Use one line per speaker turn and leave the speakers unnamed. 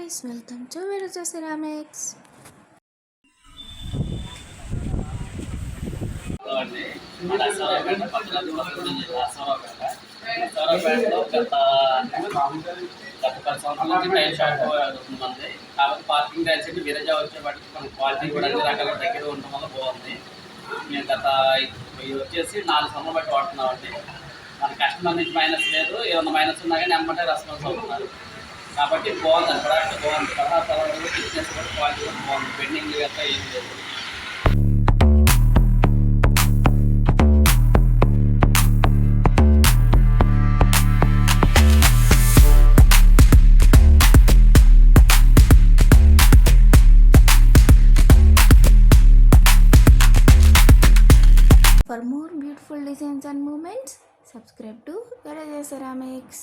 guys, welcome to Veroja Ceramics.
కాబట్టి parking tiles అయితే విరజా వచ్చేవాటికి మన క్వాలిటీ కూడా అన్ని రకాల దగ్గర ఉండడం వల్ల బాగుంది. మేము గత ఇది వచ్చేసి 4 సంవత్సరాలు బట్టి వాడుతున్నామండి. మన కస్టమర్ నుంచి మైనస్ లేదు, ఏమన్నా మైనస్ ఉన్నా కానీ ఎమ్మంటే రెస్పాన్స్ అవుతున్నారు. కాబట్టి బాగుంది, ప్రోడక్ట్ బాగుంది. తర్వాత థిక్నెస్ కూడా క్వాలిటీ కూడా బాగుంది. పెండింగ్ గట్రా ఏం లేదు.
For more beautiful designs and movements, subscribe to Veroja Ceramics.